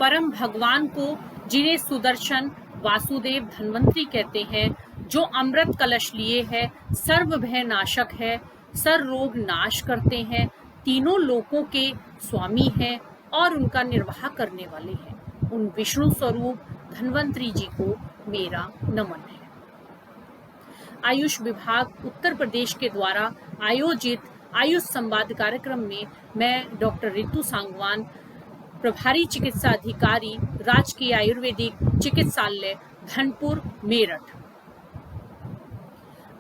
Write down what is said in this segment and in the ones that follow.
परम भगवान को, जिन्हें सुदर्शन वासुदेव धन्वंतरी कहते हैं, जो अमृत कलश लिए है, सर्व भय नाशक है, सर रोग नाश करते हैं, तीनों लोकों के स्वामी हैं और उनका निर्वाह करने वाले हैं, उन विष्णु स्वरूप धन्वंतरी जी को मेरा नमन है। आयुष विभाग उत्तर प्रदेश के द्वारा आयोजित आयुष संवाद कार्यक्रम में मैं डॉक्टर रितु सांगवान, प्रभारी चिकित्सा अधिकारी, राजकीय आयुर्वेदिक चिकित्सालय धनपुर मेरठ,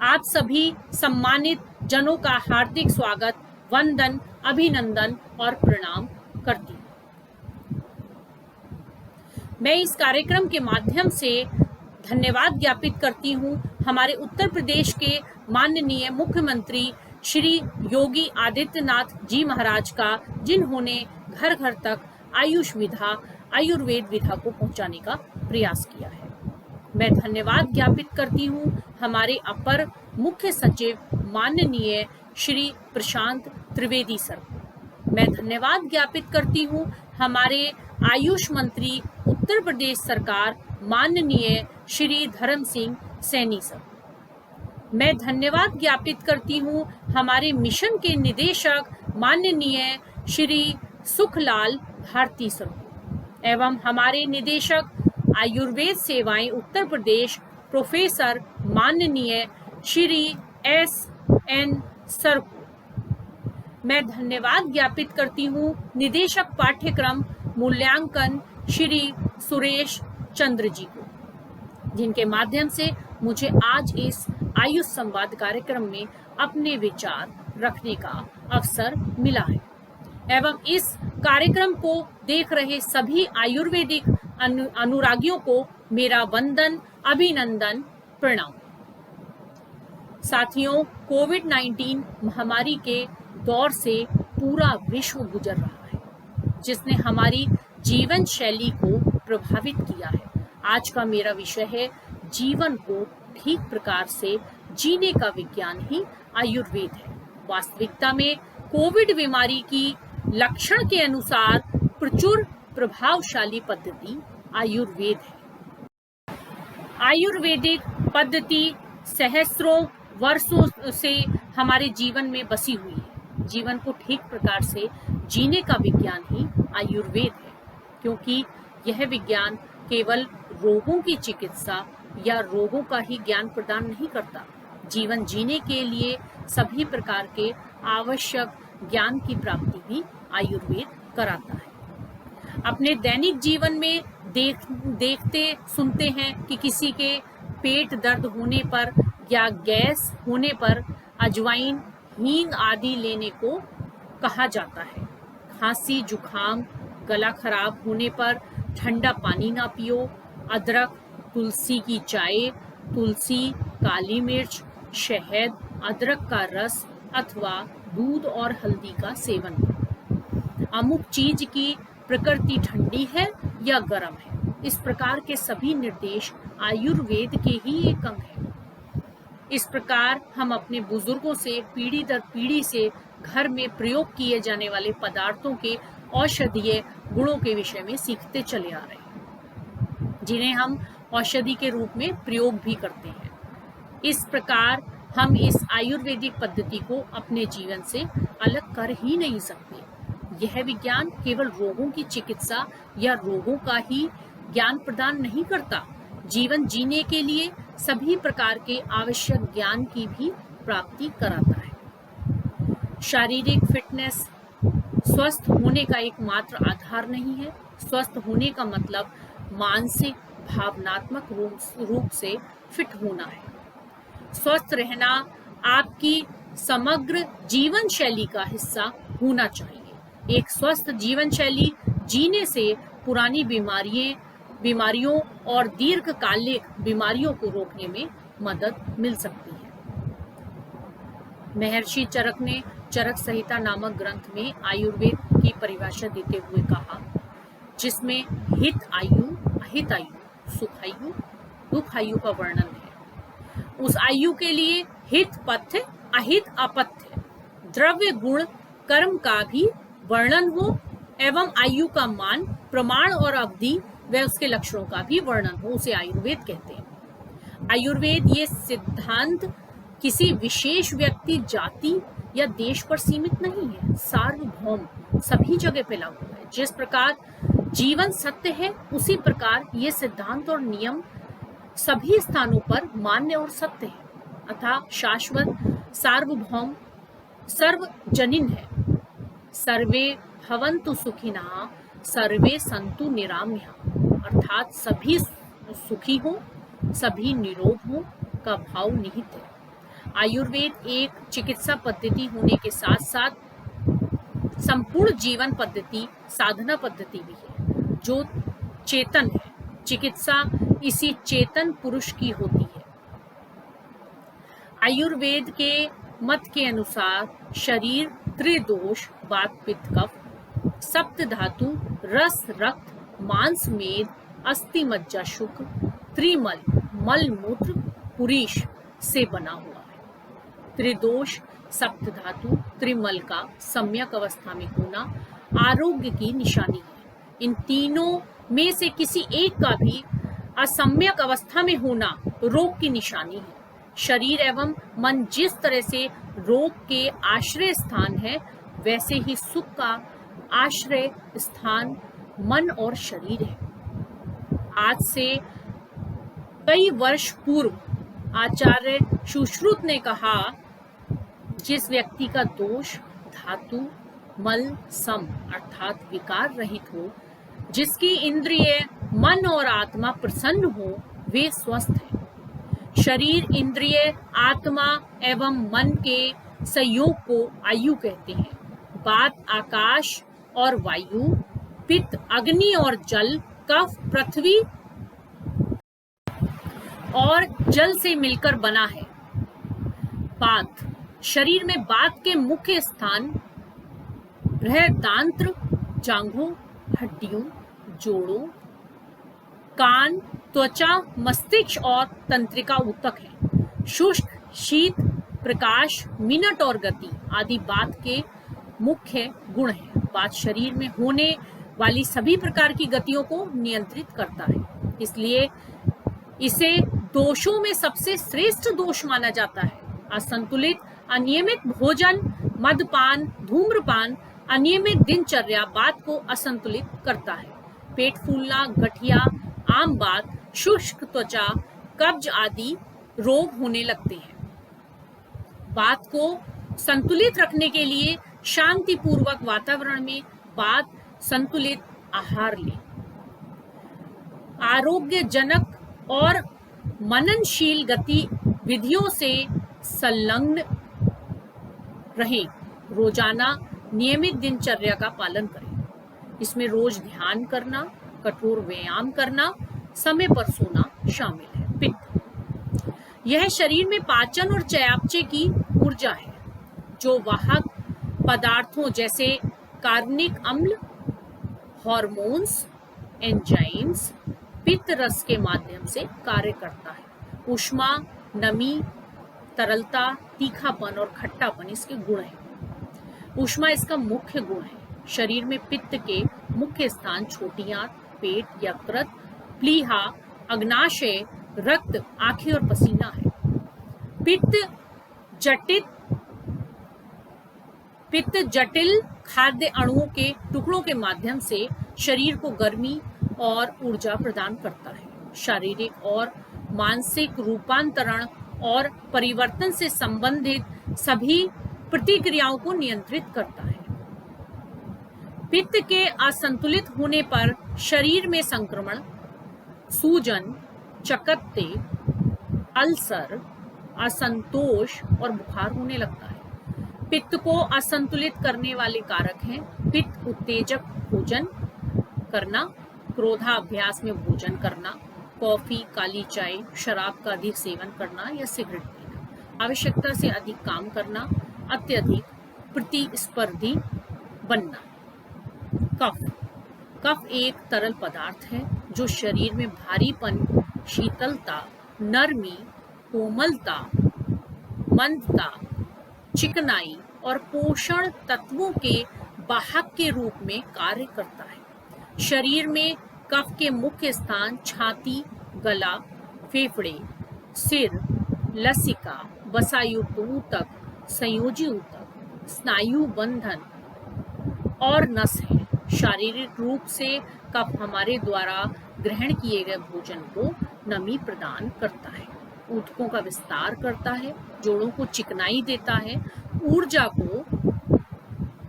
आप सभी सम्मानित जनों का हार्दिक स्वागत, वंदन, अभिनंदन और प्रणाम करती हूँ। मैं इस कार्यक्रम के माध्यम से धन्यवाद ज्ञापित करती हूँ हमारे उत्तर प्रदेश के माननीय मुख्यमंत्री श्री योगी आदित्यनाथ जी महाराज का, जिन्होंने घर घर तक आयुष विधा, आयुर्वेद विधा को पहुंचाने का प्रयास किया है। मैं धन्यवाद ज्ञापित करती हूँ हमारे अपर मुख्य सचिव माननीय श्री प्रशांत त्रिवेदी सर को। मैं धन्यवाद ज्ञापित करती हूँ हमारे आयुष मंत्री उत्तर प्रदेश सरकार माननीय श्री धर्म सिंह सैनी सर। मैं धन्यवाद ज्ञापित करती हूँ हमारे मिशन के निदेशक माननीय श्री सुखलाल भारती सर एवं हमारे निदेशक आयुर्वेद सेवाएं उत्तर प्रदेश प्रोफेसर माननीय श्री S.N. सर को। मैं धन्यवाद ज्ञापित करती हूँ निदेशक पाठ्यक्रम मूल्यांकन श्री सुरेश चंद्र जी को, जिनके माध्यम से मुझे आज इस आयुष संवाद कार्यक्रम में अपने विचार रखने का अवसर मिला है। एवं इस कार्यक्रम को देख रहे सभी आयुर्वेदिक अनुरागियों को मेरा वंदन, अभिनंदन, प्रणाम। साथियों, कोविड-19 महामारी के दौर से पूरा विश्व गुजर रहा है, जिसने हमारी जीवन शैली को प्रभावित किया है। आज का मेरा विषय है जीवन को ठीक प्रकार से जीने का विज्ञान ही आयुर्वेद है। वास्तविकता में कोविड बीमारी की लक्षण के अनुसार प्रचुर प्रभावशाली पद्धति आयुर्वेद है। आयुर्वेदिक पद्धति सहस्त्रों वर्षों से हमारे जीवन में बसी हुई है। जीवन को ठीक प्रकार से जीने का विज्ञान ही आयुर्वेद है, क्योंकि यह विज्ञान केवल रोगों की चिकित्सा या रोगों का ही ज्ञान प्रदान नहीं करता, जीवन जीने के लिए सभी प्रकार के आवश्यक ज्ञान की प्राप्ति भी आयुर्वेद कराता है। अपने दैनिक जीवन में देखते सुनते हैं कि किसी के पेट दर्द होने पर या गैस होने पर अजवाइन, हींग आदि लेने को कहा जाता है। खांसी, जुखाम, गला खराब होने पर ठंडा पानी ना पियो। अदरक, तुलसी की चाय, तुलसी, काली मिर्च, शहद, अदरक का रस अथवा दूध और हल्दी का सेवन करो। अमुक चीज की प्रकृति ठंडी है या गर्म है, इस प्रकार के सभी निर्देश आयुर्वेद के ही एक अंग है। इस प्रकार हम अपने बुजुर्गों से पीढ़ी दर पीढ़ी से घर में प्रयोग किए जाने वाले पदार्थों के औषधीय गुणों के विषय में सीखते चले आ रहे हैं, जिन्हें हम औषधि के रूप में प्रयोग भी करते हैं। इस प्रकार हम इस आयुर्वेदिक पद्धति को अपने जीवन से अलग कर ही नहीं सकते। यह विज्ञान केवल रोगों की चिकित्सा या रोगों का ही ज्ञान प्रदान नहीं करता, जीवन जीने के लिए सभी प्रकार के आवश्यक ज्ञान की भी प्राप्ति कराता है। शारीरिक फिटनेस स्वस्थ होने का एकमात्र आधार नहीं है। स्वस्थ होने का मतलब मानसिक, भावनात्मक रूप से फिट होना है। स्वस्थ रहना आपकी समग्र जीवन शैली का हिस्सा होना चाहिए। एक स्वस्थ जीवन शैली जीने से पुरानी बीमारियों और दीर्घकालिक बीमारियों को रोकने में मदद मिल सकती है। महर्षि चरक ने चरक संहिता नामक ग्रंथ में आयुर्वेद की परिभाषा देते हुए कहा, जिसमें हित आयु, अहित आयु, सुख आयु, दुख आयु का वर्णन है। उस आयु के लिए हित पथ्य, अहित अपथ्य, द्रव्य गुण कर्म का भी वर्णन हो एवं आयु का मान, प्रमाण और अवधि व उसके लक्षणों का भी वर्णन हो, उसे आयुर्वेद कहते हैं। आयुर्वेद ये सिद्धांत किसी विशेष व्यक्ति, जाति या देश पर सीमित नहीं है, सार्वभौम, सभी जगह पे लागू है। जिस प्रकार जीवन सत्य है, उसी प्रकार ये सिद्धांत और नियम सभी स्थानों पर मान्य और सत्य है, अतः शाश्वत, सार्वभौम, सर्वजनीन है। सर्वे भवन्तु सुखिनः, सर्वे सन्तु निरामयाः, अर्थात सभी सुखी हो, सभी निरोग हो का भाव निहित है। आयुर्वेद एक चिकित्सा पद्धति होने के साथ साथ संपूर्ण जीवन पद्धति, साधना पद्धति भी है, जो चेतन है। चिकित्सा इसी चेतन पुरुष की होती है। आयुर्वेद के मत के अनुसार शरीर त्रिदोष, वात पित्त कफ, सप्त धातु, रस रक्त, मांस मेद, अस्थि मज्जा शुक्र, त्रिमल मल मूत्र पुरीश से बना हुआ है। त्रिदोष, सप्त धातु, त्रिमल का सम्यक अवस्था में होना आरोग्य की निशानी है। इन तीनों में से किसी एक का भी असम्यक अवस्था में होना रोग की निशानी है। शरीर एवं मन जिस तरह से रोग के आश्रय स्थान है, वैसे ही सुख का आश्रय स्थान मन और शरीर है। आज से कई वर्ष पूर्व आचार्य सुश्रुत ने कहा, जिस व्यक्ति का दोष धातु मल सम अर्थात विकार रहित हो, जिसकी इंद्रिय मन और आत्मा प्रसन्न हो, वे स्वस्थ है। शरीर, इंद्रिय, आत्मा एवं मन के संयोग को आयु कहते हैं। वात आकाश और वायु, पित्त अग्नि और जल, कफ पृथ्वी और जल से मिलकर बना है। बात, शरीर में बात के मुख्य स्थान बृहदांत्र, जांघों, हड्डियों, जोड़ों, कान, त्वचा, मस्तिष्क और तंत्रिका ऊतक है। शुष्क, शीत, प्रकाश, मिनट और गति आदि बात के मुख्य गुण हैं। बात शरीर में होने वाली सभी प्रकार की गतियों को नियंत्रित करता है, इसलिए इसे दोषों में सबसे श्रेष्ठ दोष माना जाता है। असंतुलित, अनियमित भोजन, मदपान, धूम्रपान, अनियमित दिनचर्या बात को असंतुलित करता है। पेट फूलना, गठिया, आम बात, शुष्क त्वचा, कब्ज आदि रोग होने लगते हैं। बात को संतुलित रखने के लिए शांतिपूर्वक वातावरण में बात संतुलित आहार लें। आरोग्यजनक और मननशील गतिविधियों से संलग्न रहें। रोजाना नियमित दिनचर्या का पालन करें। इसमें रोज ध्यान करना, कठोर व्यायाम करना, समय पर सोना शामिल है। पित्त, यह शरीर में पाचन और चयापचय की ऊर्जा है, जो वाहक पदार्थों जैसे कार्बनिक अम्ल, हार्मोन्स, एंजाइम्स, पित्त रस के माध्यम से कार्य करता है। ऊष्मा, नमी, तरलता, तीखापन और खट्टापन इसके गुण हैं। ऊष्मा इसका मुख्य गुण है। शरीर में पित्त के मुख्य स्थान छोटी आंत, पेट, यकृत, प्लीहा, अग्नाशय, रक्त, आंखें और पसीना है। पित्त जटिल खाद्य अणुओं के टुकड़ों के माध्यम से शरीर को गर्मी और ऊर्जा प्रदान करता है। शारीरिक और मानसिक रूपांतरण और परिवर्तन से संबंधित सभी प्रतिक्रियाओं को नियंत्रित करता है। पित्त के असंतुलित होने पर शरीर में संक्रमण, सूजन, चकत्ते, अल्सर, असंतोष और बुखार होने लगता है। पित्त को असंतुलित करने वाले कारक हैं पित्त उत्तेजक भोजन करना, क्रोधाभ्यास में भोजन करना, कॉफी, काली चाय, शराब का अधिक सेवन करना या सिगरेट पीना, आवश्यकता से अधिक काम करना, अत्यधिक प्रतिस्पर्धी बनना। कफ एक तरल पदार्थ है जो शरीर में भारीपन, शीतलता, नरमी, कोमलता, मंदता, चिकनाई और पोषण तत्वों के वाहक के रूप में कार्य करता है। शरीर में कफ के मुख्य स्थान छाती, गला, फेफड़े, सिर, लसिका, वसायुक्त ऊतक, संयोजी ऊतक, स्नायु बंधन और नस है। शारीरिक रूप से कफ हमारे द्वारा ग्रहण किए गए भोजन को नमी प्रदान करता है, ऊतकों का विस्तार करता है, जोड़ों को चिकनाई देता है, ऊर्जा को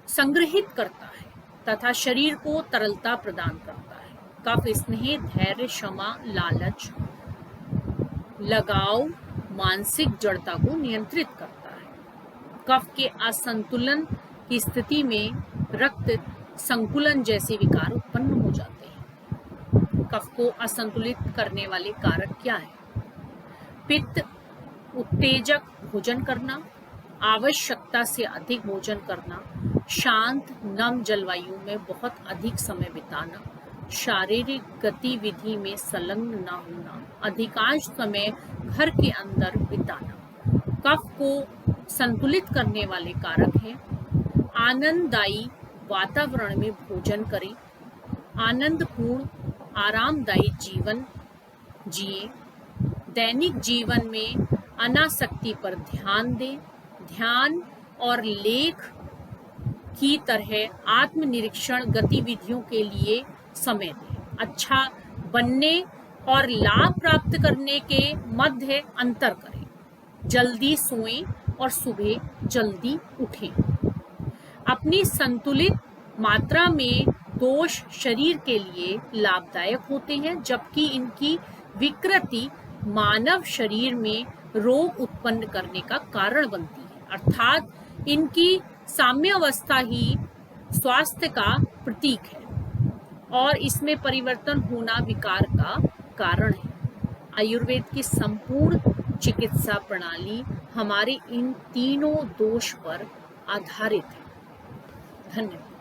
संग्रहित करता है तथा शरीर को तरलता प्रदान करता है। कफ स्नेह, धैर्य, क्षमा, लालच, लगाव, मानसिक जड़ता को नियंत्रित करता है। कफ के असंतुलन की स्थिति में रक्त संकुलन जैसे विकार उत्पन्न हो जाते हैं। कफ को असंतुलित करने वाले कारक क्या है? पित्त, उत्तेजक भोजन करना, आवश्यकता से अधिक भोजन करना, शांत नम जलवायु में बहुत अधिक समय बिताना, शारीरिक गतिविधि में संलग्न न होना, अधिकांश समय घर के अंदर बिताना। कफ को संतुलित करने वाले कारक हैं: आनंददायी वातावरण में भोजन करें, आनंदपूर्ण आरामदायी जीवन जिए, दैनिक जीवन में अनासक्ति पर ध्यान दें, ध्यान और लेख की तरह आत्मनिरीक्षण गतिविधियों के लिए समय दें, अच्छा बनने और लाभ प्राप्त करने के मध्य अंतर करें, जल्दी सोएं और सुबह जल्दी उठें। अपनी संतुलित मात्रा में दोष शरीर के लिए लाभदायक होते हैं, जबकि इनकी विकृति मानव शरीर में रोग उत्पन्न करने का कारण बनती है, अर्थात इनकी साम्यावस्था ही स्वास्थ्य का प्रतीक है और इसमें परिवर्तन होना विकार का कारण है। आयुर्वेद की संपूर्ण चिकित्सा प्रणाली हमारे इन तीनों दोष पर आधारित है। धन्यवाद।